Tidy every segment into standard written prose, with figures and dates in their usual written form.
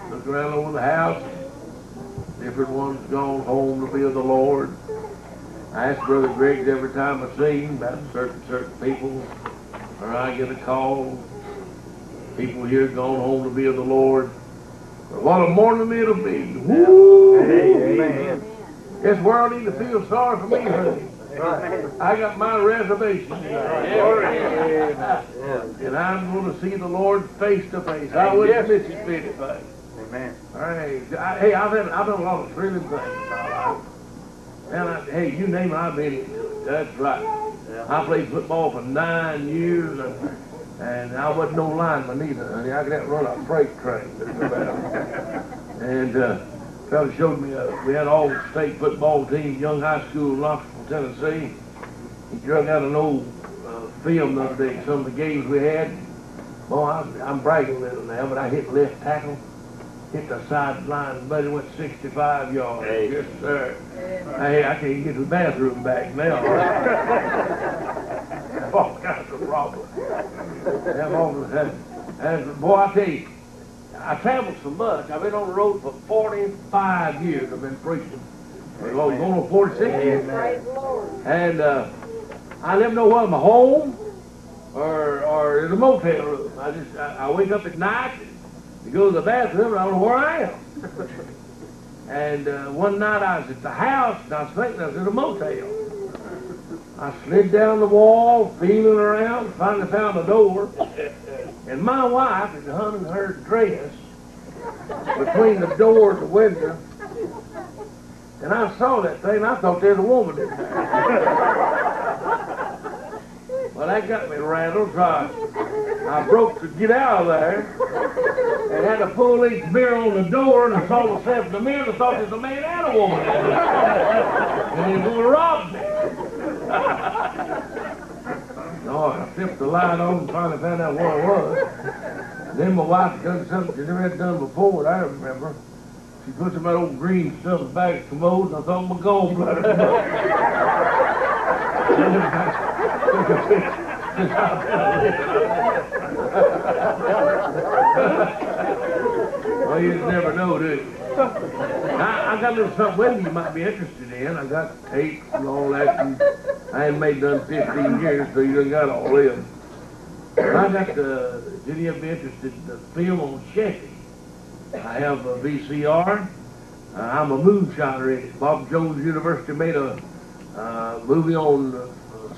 Look around over the house. Different ones gone home to be with the Lord. I ask Brother Griggs every time I see him about certain people, or I get a call. People here gone home to be with the Lord. But what a morning it'll be. Woo! Amen. This world need to feel sorry for me, honey. I got my reservation. And I'm going to see the Lord face to face. I wouldn't miss his face. Amen. All right. Hey, I've done a lot of thrilling things in my life. And hey, you name it, I've been into it. That's right. I played football for 9 years, and I wasn't no lineman either, honey. I could have run a freight train. And fella showed me, we had all the state football team, young high school in Knoxville, Tennessee. He drug out an old film the other day, some of the games we had. Boy, I'm bragging a little now, but I hit left tackle, hit the sideline, buddy, went 65 yards. Hey. Yes, sir. Hey, I can't get to the bathroom back now. Have all kinds of problems. Boy, I tell you, I traveled so much. I've been on the road for 45 years. I've been preaching. We're going on 46 years. And I never know whether I'm at home or in a motel room. I wake up at night to go to the bathroom, and I don't know where I am. And one night I was at the house, and I was thinking I was in a motel. I slid down the wall, feeling around, finally found the door, and my wife had hung in her dress between the door and the window, and I saw that thing, and I thought there was a woman in there. Well, that got me rattled, so I broke to get out of there and had to pull each mirror on the door, and I saw myself in the mirror and I thought there's a man and a woman in there. And they were going to rob me. Lord, I flipped the light on and finally found out what it was. Then my wife done something she never had done before that I remember. She put some of that old green stuff in the back of the commode, and I thought my gallbladder was well, you just never know, do you? I got a little something with me you might be interested in. I got tapes and all that. And I hadn't made done 15 years, so you done got all this. I got did you ever be interested in the film on Sheffy? I have a VCR. I'm a moonshiner in it. Bob Jones University made a movie on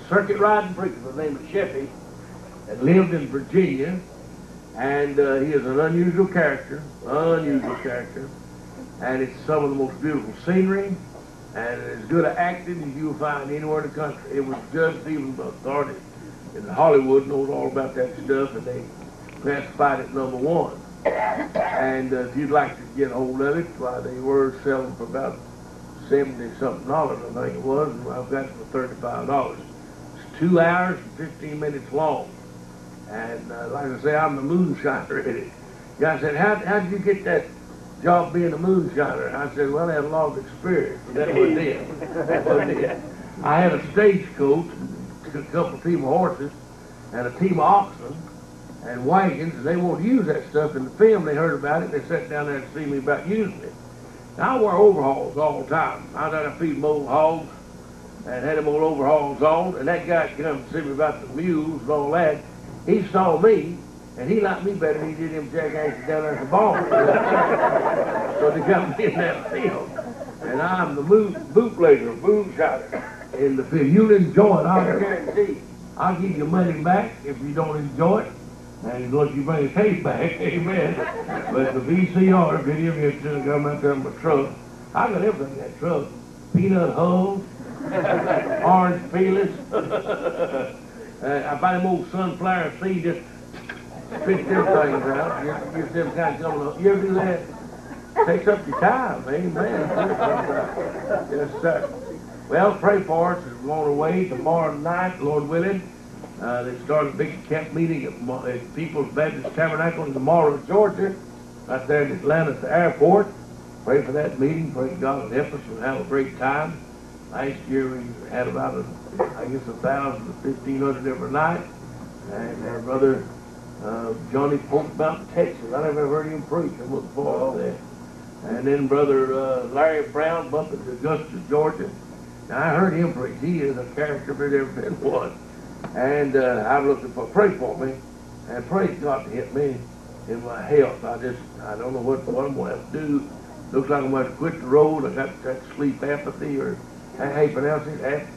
circuit riding preacher by the name of Sheffy that lived in Virginia. And he is an unusual character. And it's some of the most beautiful scenery and as good at acting as you'll find anywhere in the country. It was Judge Stephen authority in Hollywood knows all about that stuff, and they classified it #1. And if you'd like to get a hold of it, why they were selling for about $70-something, I think it was, and I've got it for $35. It's 2 hours and 15 minutes long. And like I say, I'm the moonshiner in it. The guy said, how did you get that job being a moonshiner? I said, well, I had a lot of experience, but that's what it is. That's what it is. I had a stagecoach, a couple of team of horses, and a team of oxen, and wagons, and they wanted to use that stuff in the film. They heard about it, and they sat down there to see me about using it. Now, I wore overalls all the time. I had to feed them old hogs, and had them old overalls on, and that guy come to see me about the mules and all that. He saw me, and he liked me better than he did them jackasses down there at the barn. So they got me in that field. And I'm the bootlegger, moonshiner in the field. You'll enjoy it, I'll guarantee. I'll give you money back if you don't enjoy it. And unless you bring a tape back, amen. But the VCR, if any of you should come out there in my truck, I got everything in that truck. Peanut hulls, orange peelers. I buy them old sunflower seeds, just spit them things out. Get them kind of coming up. You ever do that? Takes up your time, amen. Yes, sir. Well, pray for us as we're on our way tomorrow night, Lord willing. They started a big camp meeting at People's Baptist Tabernacle in Morrow, Georgia, right there in Atlanta at the airport. Pray for that meeting. Pray God will help us and have a great time. Last year we had about, 1,000 to 1,500 every night. And our brother Johnny Pope Mountain, Texas. I never heard him preach. I'm looking forward to that. And then Brother Larry Brown up in Augusta, Georgia. Now, I heard him preach. He is a character if there ever been one. And I'm looking for, pray for me. And praise God to hit me in my health. I don't know what I'm going to have to do. Looks like I'm going to have to quit the road. I got that sleep apathy, or how you pronounce it?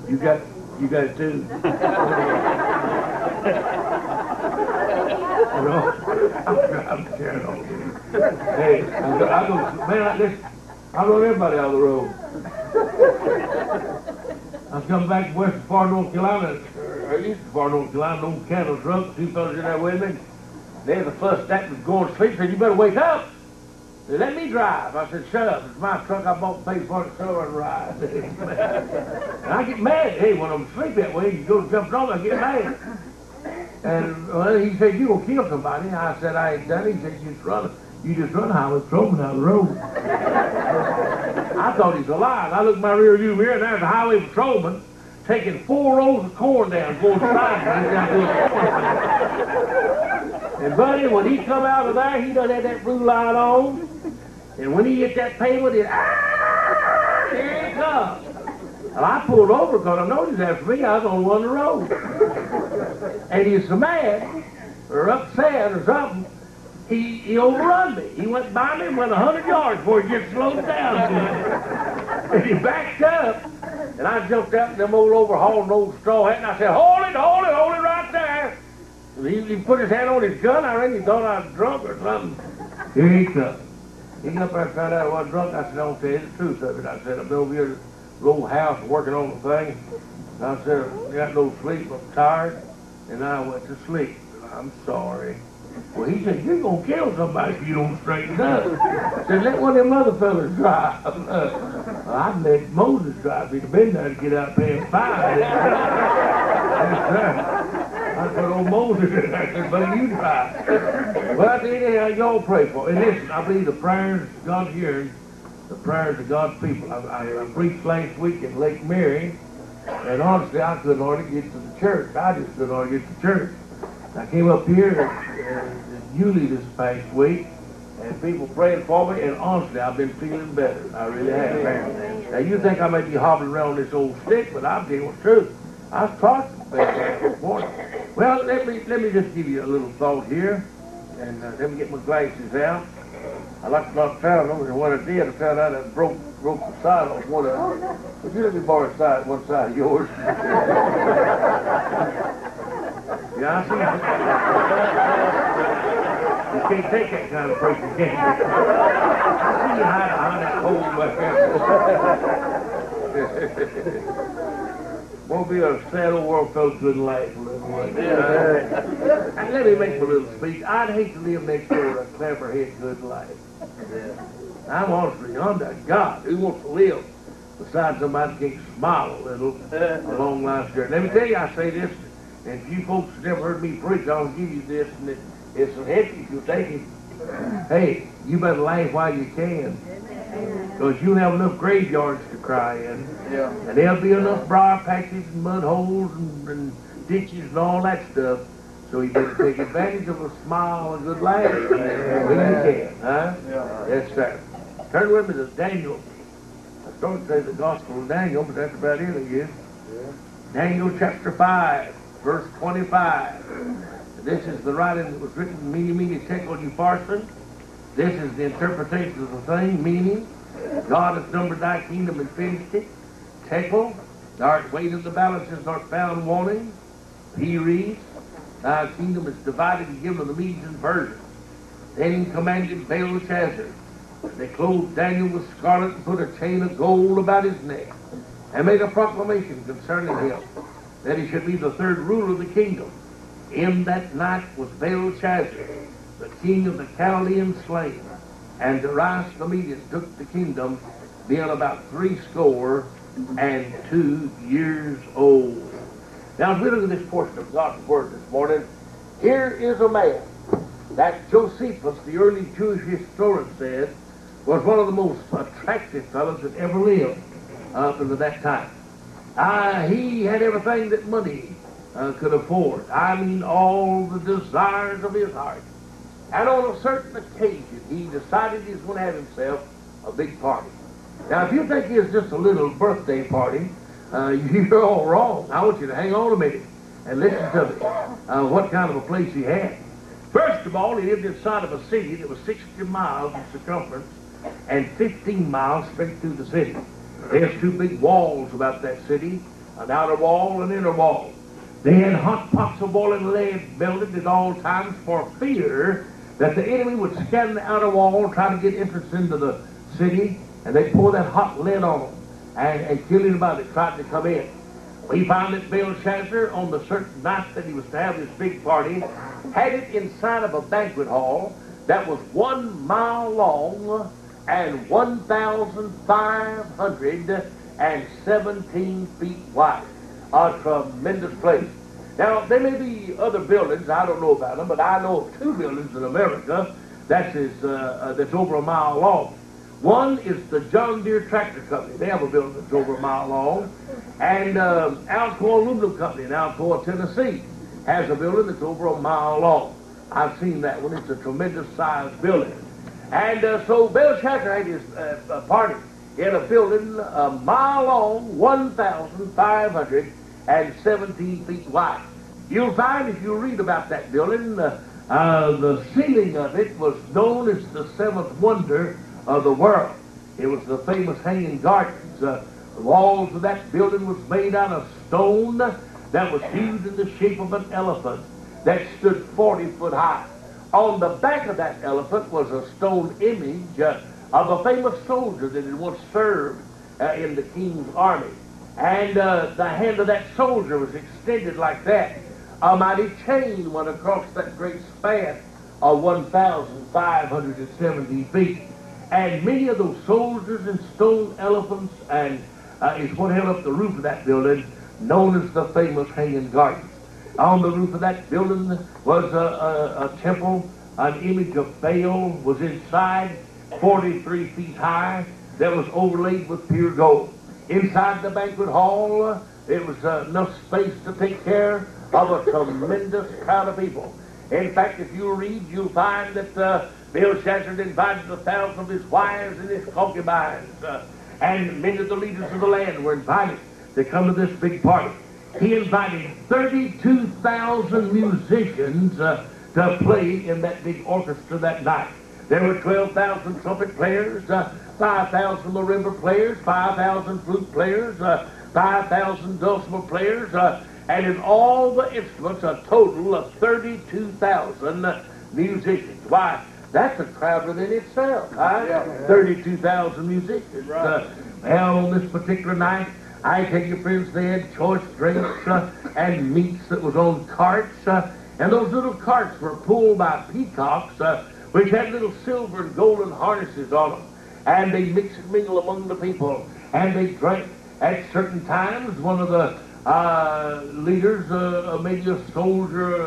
You got it too. I'm scared of it. Hey, I run everybody out of the road. I was coming back from western far North Carolina, or eastern far North Carolina, an old cattle truck, two fellas in there with me. They had the first that was going to sleep, said, "You better wake up." They let me drive. I said, "Shut up, it's my truck, I bought and paid for it, so I ride." And I get mad. Hey, when I'm asleep that way, you go to jump on, I get mad. And well, he said, "You gonna kill somebody?" I said, "I ain't done it." He said, "You just run a highway patrolman down the road." I thought he's alive. I looked in my rear view mirror, and there's a highway patrolman taking 4 rows of corn down, going stride down to the corn. And buddy, when he come out of there, he done had that blue light on. And when he hit that pavement, here he comes. And I pulled over because I noticed after me, I was on one of the road. And he's so mad, or upset, or something, he overrun me. He went by me and went 100 yards before he just slowed down. And he backed up, and I jumped out in them old overhauling old straw hat, and I said, hold it right there. And he put his hand on his gun. I reckon he thought I was drunk or something. Here he comes. He got up there and found out I wasn't drunk. I said, "Don't tell you the truth of it." I said, "I've been over here at the old house working on the thing." And I said, "I got no sleep, I'm tired." And I went to sleep. "I'm sorry." Well, he said, "You're going to kill somebody if you don't straighten up." I said, "Let one of them other fellas drive." I'd let Moses drive. He'd have been there to get out paying fine. I put old Moses in there. I said, "But you drive." Well, anyhow, y'all pray for it. And listen, I believe the prayers God hears, the prayers of God's people. I preached last week in Lake Mary, and honestly, I couldn't hardly get to the church. I just couldn't hardly get to church. I came up here at Yulee this past week, and people praying for me, and honestly, I've been feeling better. I really have. Now, you think I may be hobbling around this old stick, but I'm telling you the truth. I was taught this morning. Well, let me just give you a little thought here, and let me get my glasses out. I like to not found them, and what I did, I found out I broke the side off one of them. Would you let me borrow one side of yours? Yeah, I see. You can't take that kind of person, can you? I see you hide that hole back there. Won't be a sad old world folks couldn't laugh a little bit. And let me make a little speech. I'd hate to live next door to a clever head good life. I'm honestly under God. Who wants to live beside somebody that can smile a little along life's journey? Let me tell you, I say this, and if you folks have never heard me preach, I'll give you this, and it's a heavy if you'll take it. Hey, you better laugh while you can, because you'll have enough graveyards to cry in, and there'll be enough briar patches and mud holes and ditches and all that stuff. So you better take advantage of a smile and a good laugh when you can, huh? Yes, sir. Turn with me to Daniel. I started to say the Gospel of Daniel, but that's about it, I guess. Daniel chapter 5, verse 25. This is the writing that was written, Mene, Tekel, Upharsin. This is the interpretation of the thing, meaning, God has numbered thy kingdom and finished it. Tekel, thou art weighed in the balances, art found wanting. He reads, thy kingdom is divided and given to the Medes and Persians. Then commanded Belshazzar, they clothed Daniel with scarlet and put a chain of gold about his neck, and made a proclamation concerning him, that he should be the third ruler of the kingdom. In that night was Belshazzar, the king of the Chaldeans, slain, and Darius the Median took the kingdom, being about 62 years old. Now, as we look at this portion of God's Word this morning, here is a man that Josephus, the early Jewish historian, said was one of the most attractive fellows that ever lived up until that time. He had everything that money could afford. I mean, all the desires of his heart. And on a certain occasion, he decided he was going to have himself a big party. Now, if you think it's just a little birthday party, you're all wrong. I want you to hang on a minute and listen to me. What kind of a place he had. First of all, he lived inside of a city that was 60 miles in circumference and 15 miles straight through the city. There's two big walls about that city, an outer wall and an inner wall. They had hot pots of boiling lead builded at all times for fear that the enemy would scan the outer wall, try to get entrance into the city, and they pour that hot lead on them and kill anybody that tried to come in. We found that Belshazzar, on the certain night that he was to have this big party, had it inside of a banquet hall that was 1 mile long and 1,517 feet wide. A tremendous place. Now, there may be other buildings, I don't know about them, but I know of 2 buildings in America that's over 1 mile long. One is the John Deere Tractor Company. They have a building that's over 1 mile long. And Alcoa Aluminum Company in Alcoa, Tennessee, has a building that's over 1 mile long. I've seen that one. It's a tremendous sized building. And so Belshazzar had his party in a building 1 mile long, 1,517 feet wide. You'll find, if you read about that building, the ceiling of it was known as the 7th wonder of the world. It was the famous Hanging Gardens. The walls of that building was made out of stone that was hewed in the shape of an elephant that stood 40 foot high. On the back of that elephant was a stone image of a famous soldier that had once served in the king's army. And the hand of that soldier was extended like that. A mighty chain went across that great span of 1,570 feet. And many of those soldiers and stone elephants and is what held up the roof of that building, known as the famous Hanging Gardens. On the roof of that building was a temple. An image of Baal was inside, 43 feet high, that was overlaid with pure gold. Inside the banquet hall, it was enough space to take care of a tremendous crowd of people. In fact, if you read, you'll find that Belshazzar invited 1,000 of his wives and his concubines, and many of the leaders of the land were invited to come to this big party. He invited 32,000 musicians to play in that big orchestra that night. There were 12,000 trumpet players, 5,000 marimba players, 5,000 flute players, 5,000 dulcimer players, and in all the instruments, a total of 32,000 musicians. Why, that's a crowd within itself, huh? Yeah. 32,000 musicians. Right. On this particular night, I tell you, friends, they had choice drinks and meats that was on carts, and those little carts were pulled by peacocks, which had little silver and golden harnesses on them. And they mix and mingle among the people, and they drank. At certain times, one of the leaders, maybe a soldier,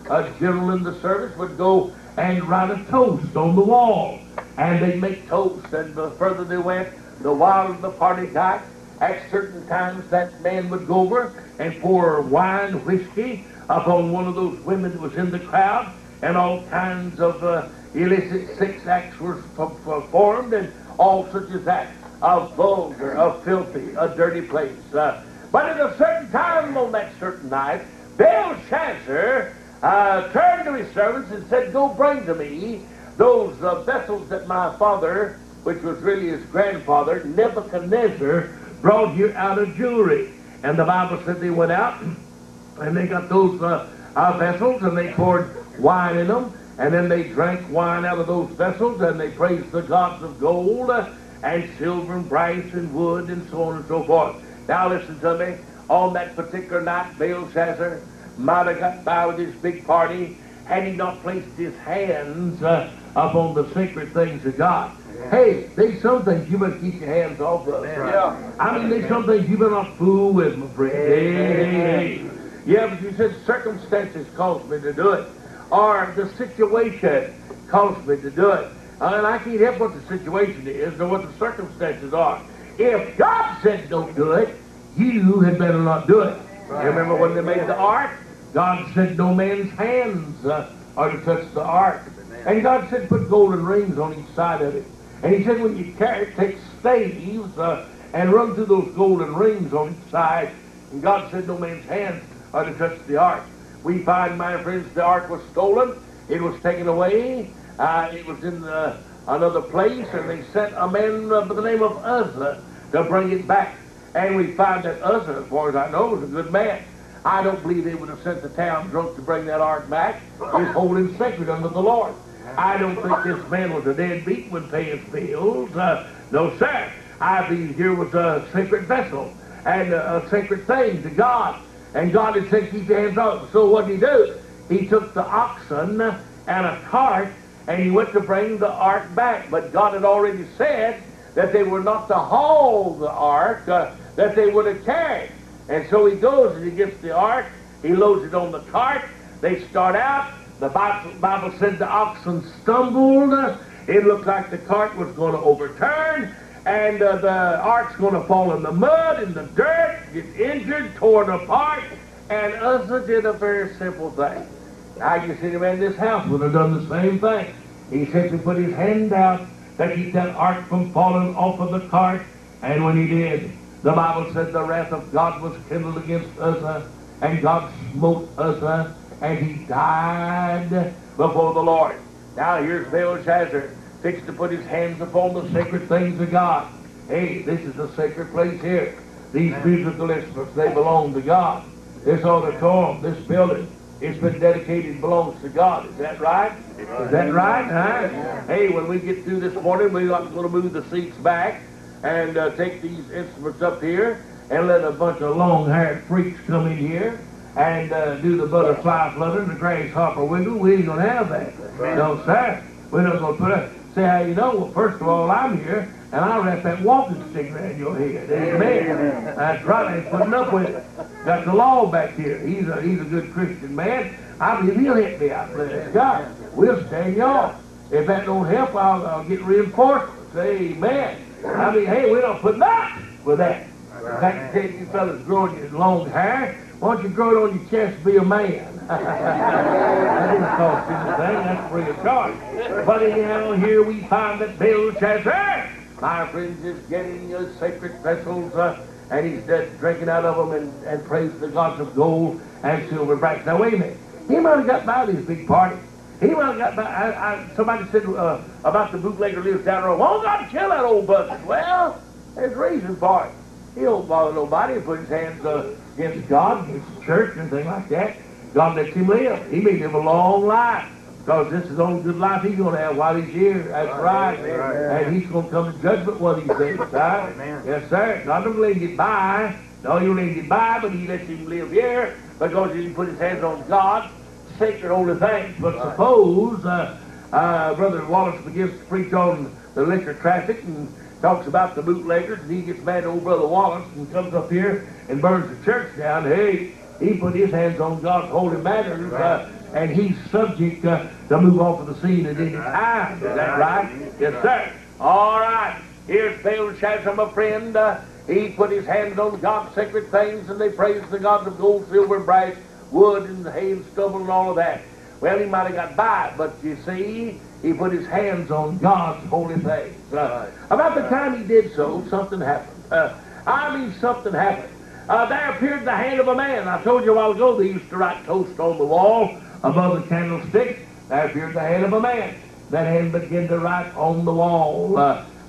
a general in the service, would go and write a toast on the wall. And they'd make toast, and the further they went, the wilder the party got. At certain times, that man would go over and pour wine, whiskey, upon one of those women that was in the crowd, and all kinds of illicit sex acts were performed, and all such as that. A vulgar, a filthy, a dirty place. But at a certain time on that certain night, Belshazzar turned to his servants and said, "Go bring to me those vessels that my father," which was really his grandfather, Nebuchadnezzar, brought here out of jewelry. And the Bible said they went out and they got those vessels, and they poured wine in them, and then they drank wine out of those vessels, and they praised the gods of gold and silver and brass and wood and so on and so forth. Now listen to me. On that particular night, Belshazzar might have got by with his big party had he not placed his hands upon the sacred things of God. Hey, there's some things you better keep your hands off of. Yeah. I mean, there's some things you better not fool with, my friend. Hey. Yeah, but you said circumstances caused me to do it, or the situation caused me to do it. And I can't help what the situation is or what the circumstances are. If God said don't do it, you had better not do it. You remember when they made the ark? God said no man's hands are to touch the ark. And God said put golden rings on each side of it. And he said when you carry it, take staves and run through those golden rings on each side. And God said no man's hands are to touch the ark. We find, my friends, the ark was stolen. It was taken away. It was in another place, and they sent a man by the name of Uzzah to bring it back. And we find that Uzzah, as far as I know, was a good man. I don't believe they would have sent the town drunk to bring that ark back. It's holy and sacred unto the Lord. I don't think this man was a deadbeat when paying his bills. No, sir. I believe here was a sacred vessel and a sacred thing to God. And God had said, keep your hands off. So what did he do? He took the oxen and a cart, and he went to bring the ark back. But God had already said that they were not to haul the ark, that they were to carry. And so he goes and he gets the ark, he loads it on the cart, they start out. The Bible said the oxen stumbled. It looked like the cart was going to overturn, and the ark's going to fall in the mud, in the dirt, get injured, torn apart. And Uzzah did a very simple thing. I guess any man in this house would have done the same thing. He simply put his hand out to keep that ark from falling off of the cart, and when he did, the Bible said the wrath of God was kindled against Uzzah, and God smote Uzzah, and he died before the Lord. Now here's Belshazzar, fixed to put his hands upon the sacred things of God. Hey, this is a sacred place here. These musical instruments, they belong to God. This auditorium, this building, it's been dedicated, belongs to God. Is that right? Is that right? Huh? Hey, when we get through this morning, we're going to move the seats back and take these instruments up here and let a bunch of long-haired freaks come in here and do the butterfly flutter and the grasshopper wiggle. We ain't going to have that. No, sir. We're not going to put a... Say how you know. Well, first of all, I'm here, and I'll wrap that walking stick around your head. Amen. That's right. I ain't putting up with it. Got the law back here. He's a good Christian man. I believe he'll hit me out there. God, we'll stand y'all. If that don't help, I'll get reinforcements. Amen. I mean, hey, we don't put up with that. In fact, you fellas growing your long hair, why don't you grow it on your chest and be a man? That didn't cost anything. That's free of charge. But anyhow, here we find that Belshazzar, my friends, is getting sacred vessels, and he's drinking out of them and praise the gods of gold and silver brass. Now, wait a minute. He might have got by this big party. He might have got by. Somebody said about the bootlegger lives down the road. Why God kill that old bucket? Well, there's a reason for it. He don't bother nobody and put his hands against God, against the church, and things like that. God lets him live. He may live a long life, because this is the only good life he's going to have while he's here. That's right. And he's going to come to judgment one of these days, right? Yes, sir. God don't let him get by. No, you let him get by, but he lets him live here, because he put his hands on God's sacred holy things. But suppose Brother Wallace begins to preach on the liquor traffic and talks about the bootleggers, and he gets mad at old Brother Wallace and comes up here and burns the church down. Hey, he put his hands on God's holy matters, and he's subject to move off of the scene at any time. Is that right? Yes, sir. All right. Here's Belshazzar, my friend. He put his hands on God's sacred things, and they praised the gods of gold, silver, brass, wood, and hay, and stubble, and all of that. Well, he might have got by, but you see, he put his hands on God's holy things. About the time he did so, something happened. I mean, something happened. There appeared the hand of a man. I told you a while ago they used to write toast on the wall above the candlestick. There appeared the hand of a man. That hand began to write on the wall.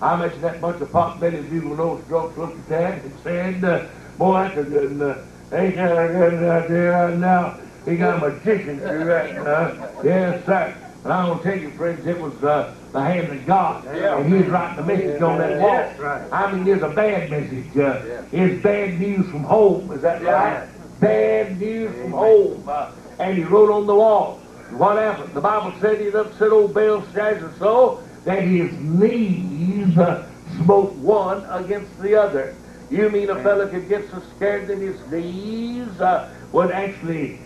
I mentioned that bunch of pot-bellied bugle nose drunks looked at that and said, boy, that's a good ain't that a good idea? Now, he got a magician through that. Yes, sir. And I'm going to tell you, friends, it was the hand of God. And he was writing a message on that wall. I mean, there's a bad message. It's bad news from home. Is that right? Bad news from home. And he wrote on the wall. What happened? The Bible said he'd upset old Belshazzar so that his knees smote one against the other. You mean a fella could get so scared that his knees would actually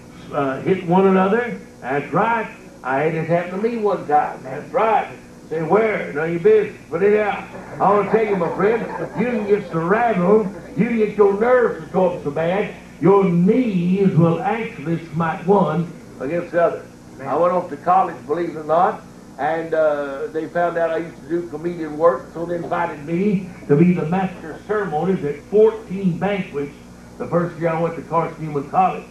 hit one another? That's right. I had it happen to me one time. That's right. Say, where? None of your business. But anyhow, I want to tell you, my friend, you can get so rattled, you can get your nerves to go up so bad, your knees will actually smite one against the other. I went off to college, believe it or not, and they found out I used to do comedian work, so they invited me to be the master of ceremonies at 14 banquets the first year I went to Carson Newman College.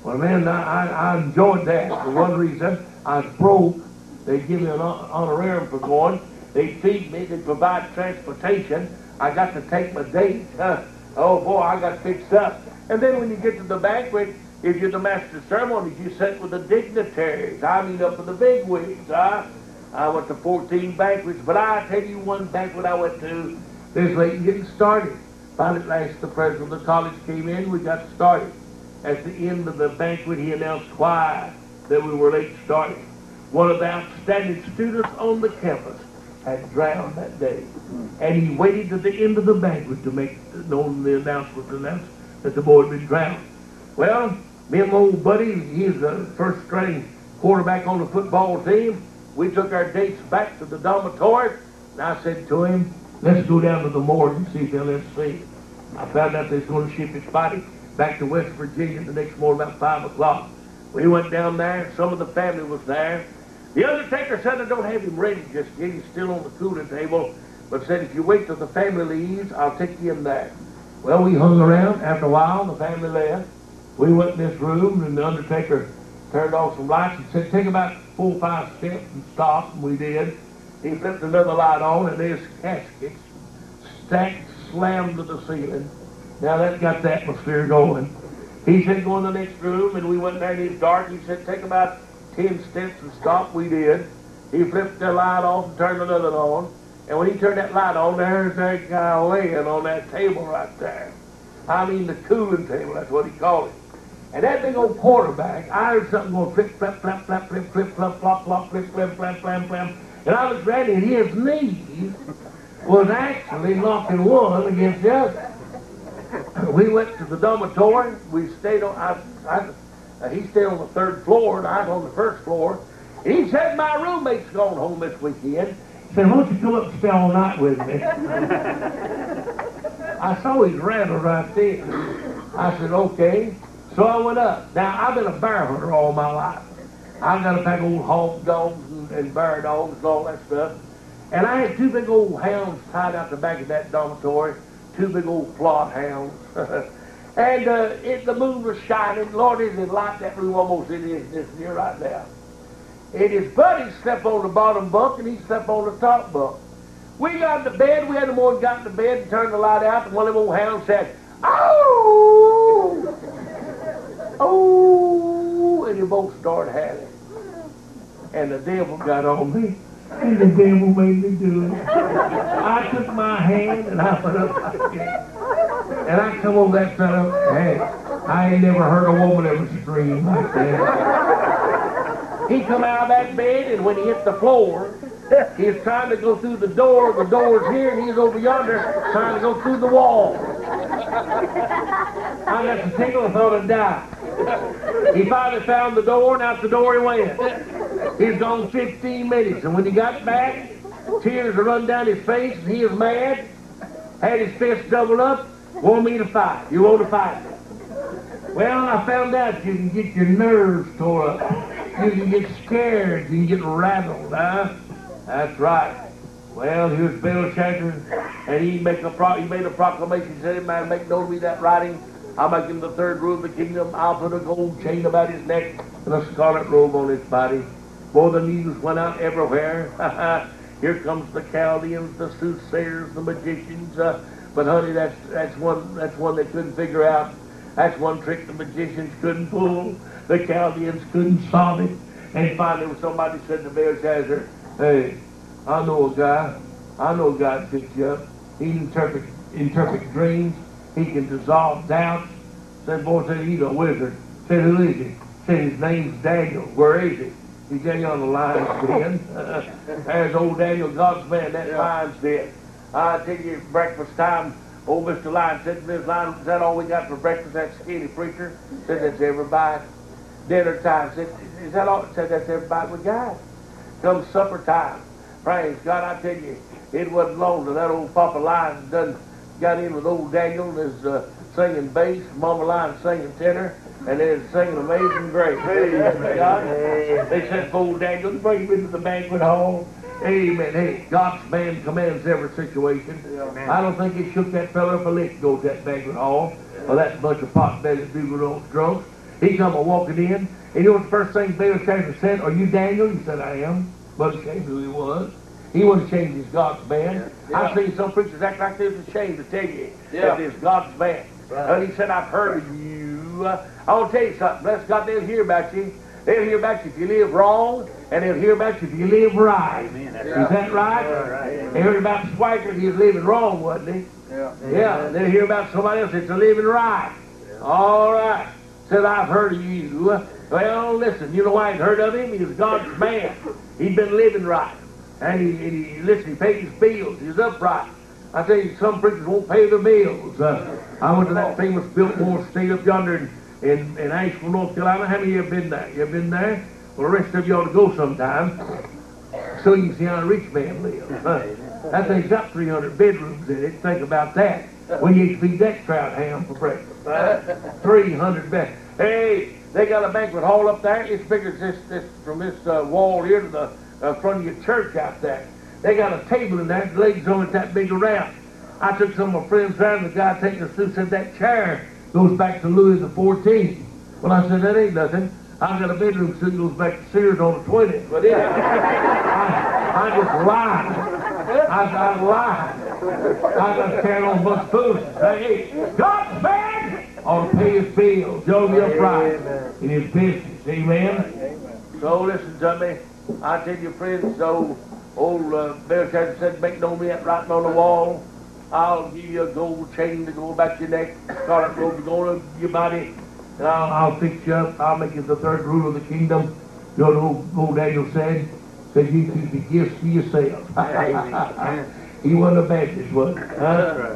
Well, man, I enjoyed that. For one reason, I was broke. They'd give me an honorarium for going. They'd feed me. They'd provide transportation. I got to take my date. Oh, boy, I got fixed up. And then when you get to the banquet, if you're the master of ceremonies, you sit with the dignitaries. I meet up with the bigwigs. I went to 14 banquets, but I tell you one banquet I went to, this late getting started. Finally, at last, the president of the college came in. We got started. At the end of the banquet, he announced why that we were late starting. One of the outstanding students on the campus had drowned that day. And he waited to the end of the banquet to make known the announcement that the boy had been drowned. Well, me and my old buddy, he's the first string quarterback on the football team. We took our dates back to the dormitory, and I said to him, let's go down to the morgue and see if they'll let us see it. I found out they was going to ship his body back to West Virginia the next morning about 5 o'clock. We went down there. Some of the family was there. The undertaker said I don't have him ready just yet. He's still on the cooling table, but said if you wait till the family leaves, I'll take you in there. Well, we hung around. After a while, the family left. We went in this room, and the undertaker turned off some lights and said, take about 4 or 5 steps and stop, and we did. He flipped another light on, and there's caskets stacked, slammed to the ceiling. Now that got the atmosphere going. He said, go in the next room, and we went there, and it was dark. He said, take about 10 steps and stop. We did. He flipped the light off and turned another on. And when he turned that light on, there's that guy laying on that table right there. I mean the cooling table, that's what he called it. And that big old quarterback, I heard something going flip, flap, flap, flap, flip, flip, flop, flop, flop, flip, flip, flap, flam, flam. And I was ready, and his knees was actually locking one against the other. We went to the dormitory. We stayed on, he stayed on the 3rd floor, and I was on the 1st floor. And he said, my roommate's going home this weekend. He said, why don't you come up and stay all night with me? I saw his rattle right there. I said, okay. So I went up. Now, I've been a bear hunter all my life. I've got a pack of old hog dogs and bear dogs and all that stuff. And I had 2 big old hounds tied out the back of that dormitory, 2 big old plot hounds. And the moon was shining. Lord, it light that room almost it is this year right now. And his buddy slept on the bottom bunk, and he slept on the top bunk. We got into bed. We had the one got into bed and turned the light out, and one of them old hounds said, "Oh! Oh!" And they both started howling. And the devil got on me, and the devil made me do it. I took my hand, and I went up like that. And I come over that side of the head. I ain't never heard a woman ever scream like that. He come out of that bed, and when he hit the floor, he was trying to go through the door. The door's here, and he's over yonder trying to go through the wall. I got the tickle and thought I'd die. He finally found the door, and out the door he went. He's gone 15 minutes, and when he got back, tears are run down his face, and he was mad, had his fist doubled up, wanted me to fight. You want to fight me? Well, I found out you can get your nerves tore up. You can get scared. You can get rattled, huh? That's right. Well, here's Belshazzar, and he made a proclamation. He said, "If man make known to me that writing, I'll make him the third ruler of the kingdom. I'll put a gold chain about his neck and a scarlet robe on his body." Boy, the news went out everywhere. Here comes the Chaldeans, the soothsayers, the magicians. But honey, that's one they couldn't figure out. That's one trick the magicians couldn't pull. The Chaldeans couldn't solve it. And finally, somebody said to Belshazzar, "Hey, I know a guy that picks you up. He can interpret dreams. He can dissolve doubts." Said, boy, said, he's a wizard. Said, who is he? Said, his name's Daniel. Where is he? He's down on the lion's den. There's old Daniel, God's man, that lion's den. I tell you, breakfast time, old Mr. Lion said to Ms. Lion, "Is that all we got for breakfast, that skinny preacher?" Said, "That's every bite." Dinner time, said, "Is that all?" Said, "That's every bite we got." Come supper time, praise God, I tell you, it wasn't long till that old Papa Lion done got in with old Daniel and his singing bass, Mama Line singing tenor, and they're singing Amazing Grace. Amen. God, they sent old Daniel to bring him into the banquet hall. Amen. Hey, God's man commands every situation. I don't think he shook that fella up a lick to go to that banquet hall, or that bunch of pot-bellied bugle drunks. He come a walking in, and you know what the first thing Baylor Chaser said? Are you Daniel? He said, I am. But ashamed who he was. He wasn't ashamed he's God's man. I've seen some preachers act like they're ashamed to tell you that they're God's man. And he said, I've heard of you. I want to tell you something. Bless God, they'll hear about you. They'll hear about you if you live wrong, and they'll hear about you if you live right. Is that right? They heard about Swiker, he was living wrong, wasn't he? Yeah. They'll hear about somebody else that's living right. All right. Said, I've heard of you. Well, listen, you know why I'd heard of him? He was God's man. He'd been living right. And he paid his bills. He was upright. I tell you, some preachers won't pay their bills. I went to that famous Biltmore State up yonder in Asheville, North Carolina. How many of you have been there? You ever been there? Well, the rest of you ought to go sometime so you can see how a rich man lives. That thing's got 300 bedrooms in it. Think about that. Well, you can feed that crowd ham for breakfast. 300 beds. Hey, they got a banquet hall up there. It's bigger as this from this wall here to the front of your church out there. They got a table in there. The legs on it that big around. I took some of my friends around. The guy taking us through said that chair goes back to Louis XIV. Well, I said, that ain't nothing. I got a bedroom suit that goes back to Sears on the 20th. But I just lied. I lied. I got carrying on a bunch of fools. Hey, God's man ought to pay his bills. He'll be upright in his business. Amen? So listen to me. I tell you, friends, so old Bill Church said, make no mint writing on the wall. I'll give you a gold chain to go about your neck, scarlet robe to go on your body, and I'll fix you up. I'll make you the third rule of the kingdom. You know what old Daniel said? Said you keep the gifts to yourself. He wasn't a Baptist, was he?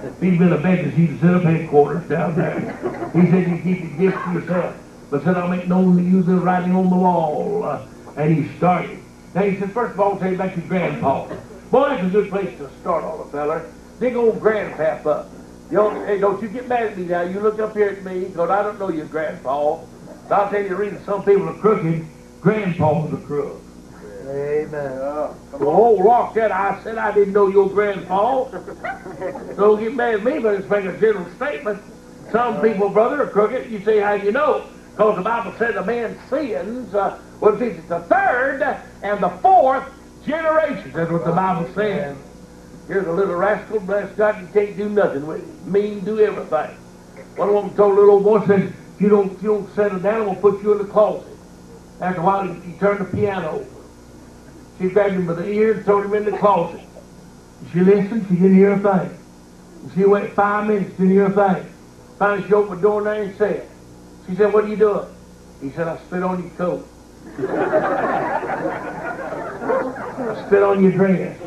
If he'd been a Baptist, he'd set up headquarters down there. He said you keep the gifts to yourself. But said I'll make known to you the writing on the wall. And he started. Now he said, first of all, I'll tell you about your grandpa. Boy, that's a good place to start on a feller. Dig old grandpap up. Hey, don't you get mad at me now. You look up here at me, because I don't know your grandpa. But I'll tell you the reason some people are crooked. Grandpa's a crook. Amen. The old rock said, I said I didn't know your grandpa. Don't get mad at me, but it's make a general statement. Some people, brother, are crooked. You say, how do you know? Because the Bible said a man's sins will visit the third and the fourth generation. That's what the Bible says. Here's a little rascal, bless God, you can't do nothing with him. Mean, do everything. One woman told a little old boy, said, if you don't settle down, I'm going to put you in the closet. After a while, he turned the piano over. She grabbed him by the ear and threw him in the closet. She listened, she didn't hear a thing. And she waited 5 minutes, didn't hear a thing. Finally, she opened the door there and said, she said, what are you doing? He said, I spit on your coat. I spit on your dress.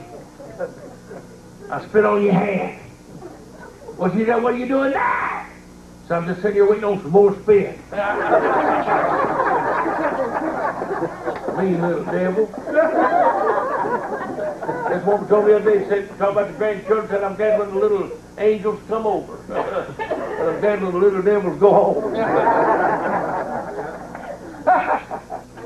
I spit on your hat. Well, she said, what are you doing now? So I'm just sitting here waiting on some more spit. Mean little devil. This woman told me the other day, said, talk about the grandchildren, said, I'm glad when the little angels come over. And I'm glad when the little devils go home.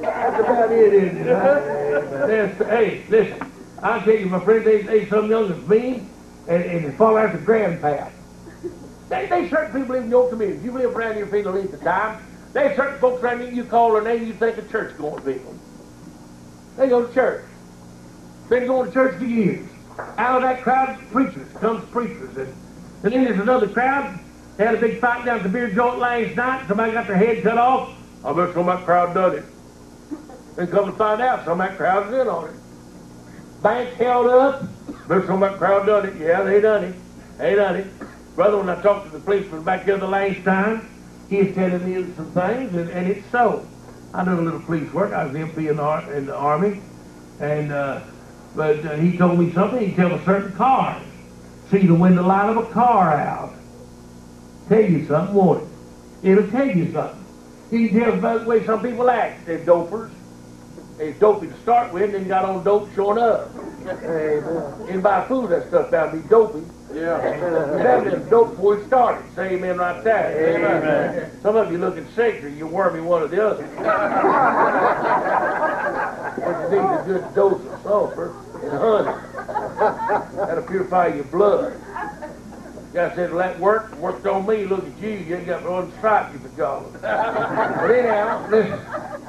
That's about it, isn't it? Hey, listen. I'll tell you, my friend, they some young as me, and they fall after grandpa. They certain people live in your community. You live around here for the length of time. There's certain folks around here, you call their name, you think a church going people. They go to church. Been going to church for years. Out of that crowd, preachers, comes preachers. And then there's another crowd. They had a big fight down at the beer joint last night. Somebody got their head cut off. I bet some of that crowd done it. Then come to find out, some of that crowd's in on it. Bank held up. Bet some of that crowd done it. Yeah, they done it. They done it. Brother, when I talked to the policeman back there the last time, he was telling me some things, and it's so. I did a little police work. I was MP in the Army. And, but he told me something. He told me certain cars. See the window light of a car out. Tell you something, won't it? It'll tell you something. He tells about the way some people act. They're dopers. They're dopey to start with, and then got on dope showing up. Anybody fool that stuff down, be dopey. Yeah. We had them dope before we started. Say amen right there. Amen. Some of you looking sick, or you wormy one or the other. But you need a good dose of sulfur and honey. That'll purify your blood. Guy said, well, that worked on me. Look at you. You ain't got one stripe you for job. But anyhow, listen,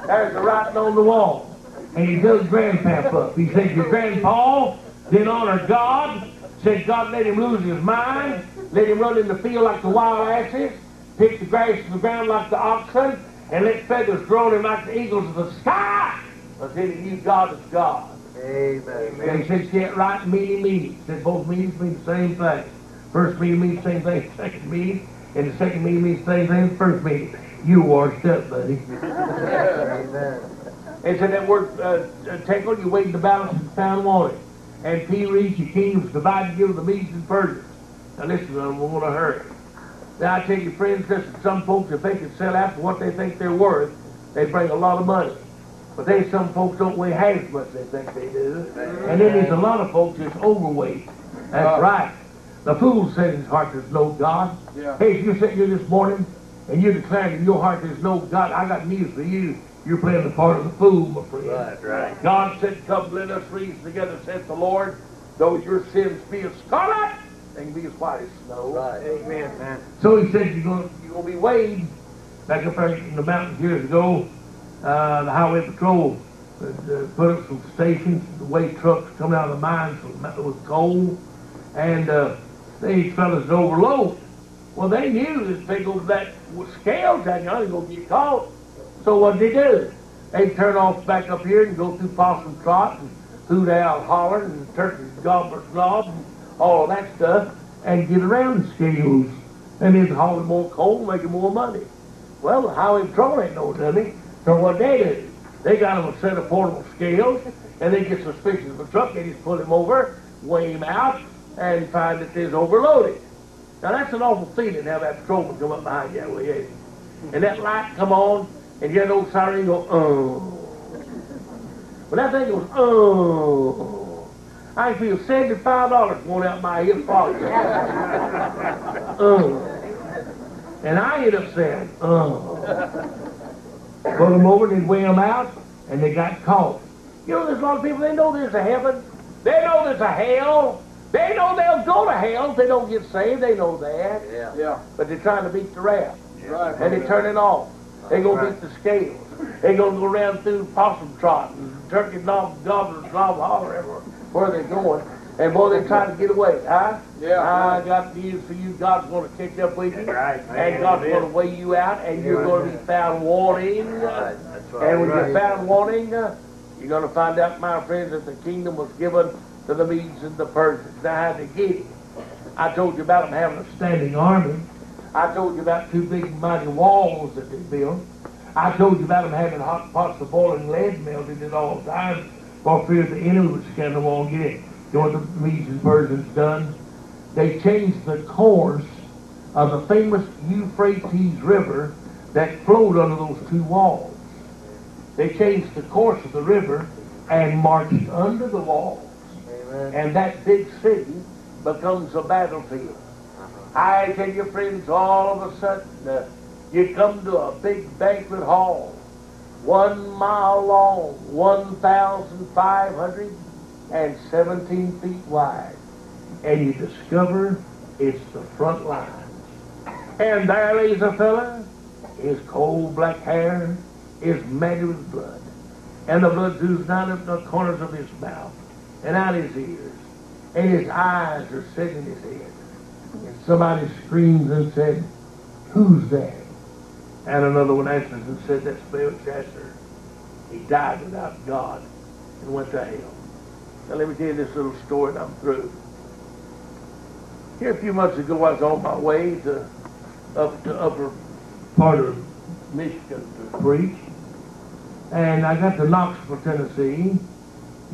there's the writing on the wall. And he dug Grandpap up. He said, your grandpa didn't honor God. Said God let him lose his mind. Let him run in the field like the wild asses. Pick the grass from the ground like the oxen. And let feathers grow on him like the eagles of the sky. Until he knew God is God. Amen. And he said, can't write meaning. He said both meanings mean the same thing. First meaning means the same thing as the second meaning. And the second meaning means the same thing as the first meaning. You washed up, buddy. Amen. And said that word tackle, you weighed the balance and found wanted. And P reads your kingdoms divided you to the Medes and Persians. Now listen, I'm going to hurry. Now I tell you, friends, listen, some folks, if they can sell out for what they think they're worth, they bring a lot of money. But there's some folks don't weigh half as much as they think they do. And then there's a lot of folks that's overweight. That's right. The fool said in his heart there's no God. Yeah. Hey, if you're sitting here this morning and you're declaring in your heart there's no God, I got news for you. You're playing the part of the fool, my friend. Right. God said, come, let us reason together, saith the Lord. Though your sins be as scarlet, they can be as white as snow. Right. Amen, man. So he said, you're going to be weighed. Back up there in the mountains years ago, the highway patrol put up some stations, the weigh trucks coming out of the mines with coal. And these fellas overload. Well, they knew that if they go to that scale down there, they're going to get caught. So what did they do? They turn off back up here and go through Possum Trot and Hoot Owl Holler and Turkey Gobbler's Knob and all of that stuff and get around the scales and then hauling more coal, making more money. Well, the highway patrol ain't no dummy. So what they do? They got them a set of portable scales and they get suspicious of a truck. They just pull him over, weigh him out, and find that there's overloaded. Now that's an awful feeling to have that patrolman come up behind you that way, ain't it? And that light come on, and you hear the old siren go, oh. When that thing goes, oh, I feel $75 going out my hip pocket. And I end up saying, Put them over, they'd weigh them out, and they got caught. You know, there's a lot of people, they know there's a heaven. They know there's a hell. They know they'll go to hell if they don't get saved. They know that. Yeah. But they're trying to beat the wrath. Right. And they turn it off. They're going to beat the scales. They're going to go around through Possum Trot and Turkey Knob, Gobbler's Knob, Holler, everywhere where they're going. And boy, they're trying to get away, huh? Yeah. I got news for you. God's going to catch up with you. Right. And God's going to weigh you out, and you're going to be found wanting. Right. That's right. And when you're found wanting, you're going to find out, my friends, that the kingdom was given to the Medes and the Persians. Now, how to get it? I told you about them having a standing army. I told you about two big mighty walls that they built. I told you about them having hot pots of boiling lead melted at all times for fear the enemy would scan the wall and get it. You know what the Medes and Persians done? They changed the course of the famous Euphrates River that flowed under those two walls. They changed the course of the river and marched under the walls. Amen. And that big city becomes a battlefield. I tell you, friends, all of a sudden, you come to a big banquet hall, 1 mile long, 1,517 feet wide, and you discover it's the front lines. And there lays a fella, his coal black hair is matted with blood, and the blood oozes out of the corners of his mouth and out his ears, and his eyes are set in his head. And somebody screams and said, "Who's that?" And another one answers and said, "That's Belshazzar. He died without God and went to hell." Now let me tell you this little story and I'm through. Here a few months ago, I was on my way to upper part of Michigan to preach. And I got to Knoxville, Tennessee.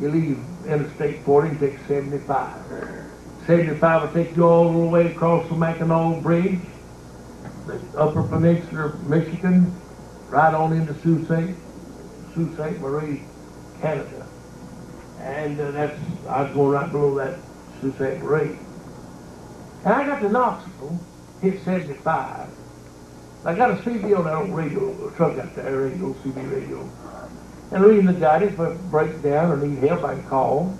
You leave Interstate 40 and take 75. 75 will take you all the way across the Mackinac Bridge, the upper peninsula of Michigan, right on into Sault Ste. Marie, Canada. And I was going right below that Sault Ste. Marie. And I got to Knoxville, hit 75. I got a CD on that old radio, truck out there, radio, CD radio. And reading the guide, if I break down or need help, I can call.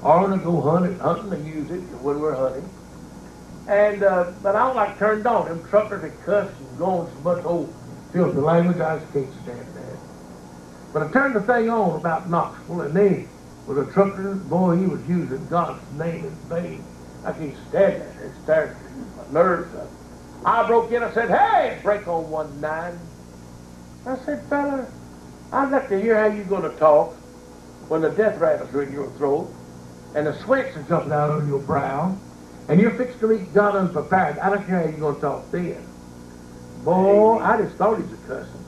Or when I go hunting, I use it when we're hunting. And, but I don't like turned on. Them truckers that cuss and go on so much old filthy language, I just can't stand that. But I turned the thing on about Knoxville, and they was a trucker, boy, he was using God's name in vain. I can't stand that. It started my nerves up. I broke in, I said, hey, break on 1-9. I said, fella, I'd like to hear how you're going to talk when the death rattles are in your throat and the sweats are jumping out on your brow and you're fixed to meet God unprepared. I don't care how you're going to talk then. Boy, I just thought he was cussing.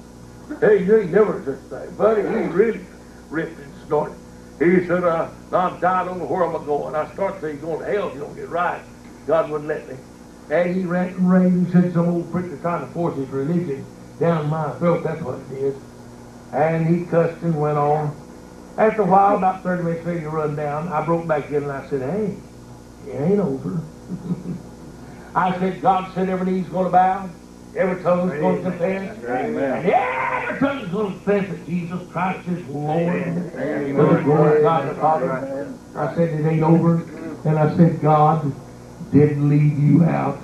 Hey, you ain't never such a thing. Buddy, he really ripped and snorted. He said, I'm tired, I don't know where I'm going. I start to say, you're going to hell if you don't get right. God wouldn't let me. And he ranted and raved. He said some old preacher trying to force his religion down my throat. That's what it is. And he cussed and went on. After a while, about 30 minutes later, he run down. I broke back in and I said, hey, it ain't over. I said, God said every knee's going to bow. Every tongue's going to confess. Amen. And every tongue's going to confess that Jesus Christ is Lord. For the glory of God the Father. I said, it ain't over. And I said, God didn't leave you out.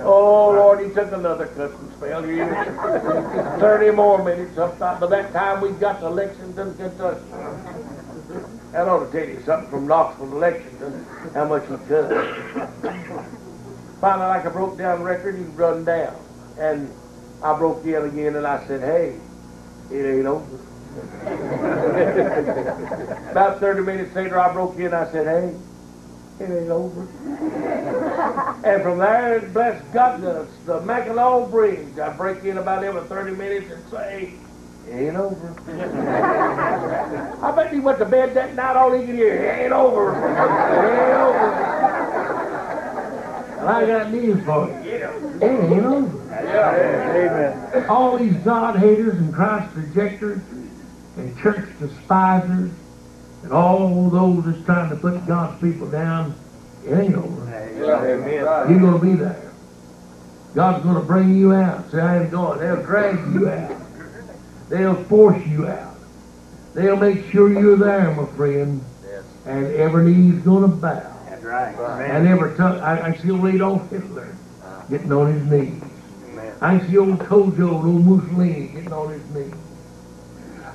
Oh, Lord, he took another cussing spell. 30 more minutes up. By that time, we got to Lexington, Kentucky. That ought to tell you something from Knoxville to Lexington, how much he cussed. Finally, like a broke down record, he run down. And I broke in again, and I said, hey, it ain't over. About 30 minutes later, I broke in, I said, hey, it ain't over. And from there, bless God, the Mackinac Bridge, I break in about every 30 minutes and say, it ain't over. I bet he went to bed that night, all he could hear, it ain't over. It ain't over. And I got news for you. It ain't over. Amen. All these God haters and Christ rejectors and church despisers and all those that's trying to put God's people down, it ain't over. Amen. You're going to be there. God's going to bring you out. Say, I ain't going. They'll drag you out. They'll force you out. They'll make sure you're there, my friend. Yes. And every knee's going to bow. That's right. And every tongue. I see old Adolf Hitler getting on his knees. Amen. I see old Tojo, old Mussolini getting on his knees.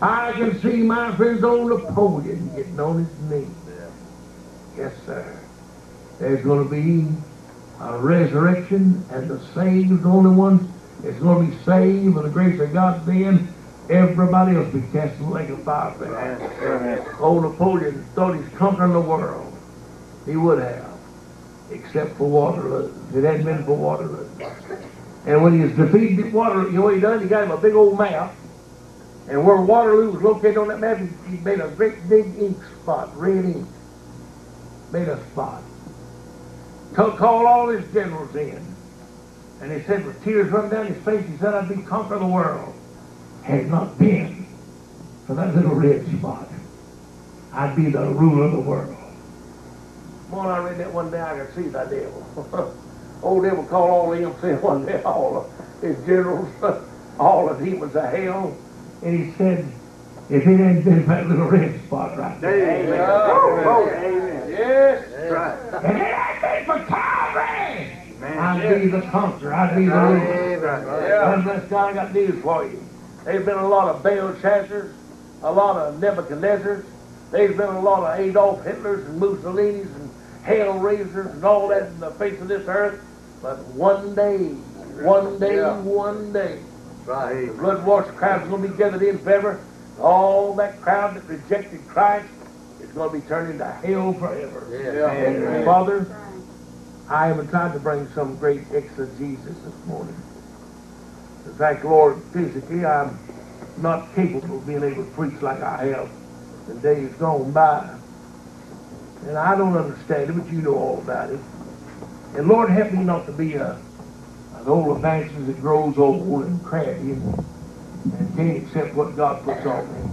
I can see my friend's old Napoleon getting on his knees. Yes, sir. There's going to be a resurrection, and the saved, the only ones that's going to be saved with the grace of God then, everybody else will be cast in the lake of fire. Old Napoleon thought he's conquering the world. He would have, except for Waterloo. If it hadn't been for Waterloo. And when he was defeated at Waterloo, you know what he done? He got him a big old map. And where Waterloo was located on that map, he made a great big ink spot, red ink. Made a spot. Called all his generals in. And he said with tears running down his face, he said, I'd be conquer the world. Had it not been for that little red spot, I'd be the ruler of the world. When I read that one day, I could see that devil. Old devil called all of them, said one day, all of his generals, all the demons of hell. And he said, if it hadn't been for that little red spot right there. Amen. Amen. Yes. That's right. And it hadn't been for Calvary, I'd be the conqueror. I'd be the ruler. And bless God, I got news for you. There's been a lot of Belshazzars, a lot of Nebuchadnezzars. There's been a lot of Adolf Hitlers and Mussolinis and Hellraisers and all that in the face of this earth. But one day, one day, right. The blood-washed crowd is going to be gathered in forever. All that crowd that rejected Christ is going to be turned into hell forever. Yeah. Father, I haven't tried to bring some great exegesis this morning. In fact, Lord, physically, I'm not capable of being able to preach like I have in days gone by. And I don't understand it, but you know all about it. And Lord, help me not to be an old evangelist that grows old and crabby and can't accept what God puts on me.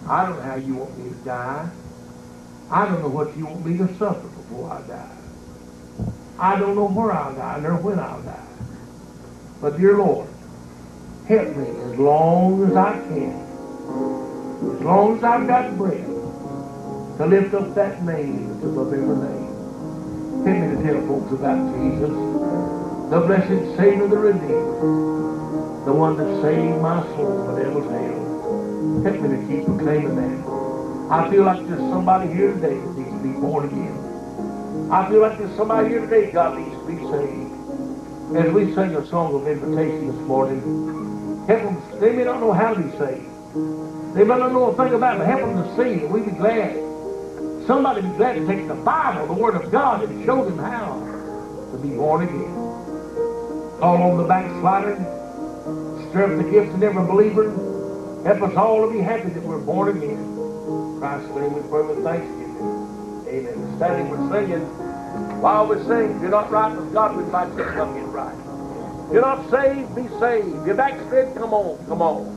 I don't know how you want me to die. I don't know what you want me to suffer before I die. I don't know where I'll die, nor when I'll die. But dear Lord, help me as long as I can, as long as I've got breath, to lift up that name that's above every name. Help me to tell folks about Jesus, the blessed Savior, the Redeemer, the one that saved my soul from the devil's hell. Help me to keep proclaiming that. I feel like there's somebody here today that needs to be born again. I feel like there's somebody here today God needs to be saved. As we sing a song of invitation this morning, help them. They may not know how to be saved. They may not know a thing about it, but help them to see, and we'd be glad. Somebody be glad to take the Bible, the Word of God, and show them how to be born again. Call on the backslider, stir up the gifts in every believer. Help us all to be happy that we're born again. Christ's name we pray with thanksgiving. Amen. Standing, we're singing. While we sing, if you're not right with God, we invite you to come get right. If you're not saved, be saved. If you're backslid, come on, come on.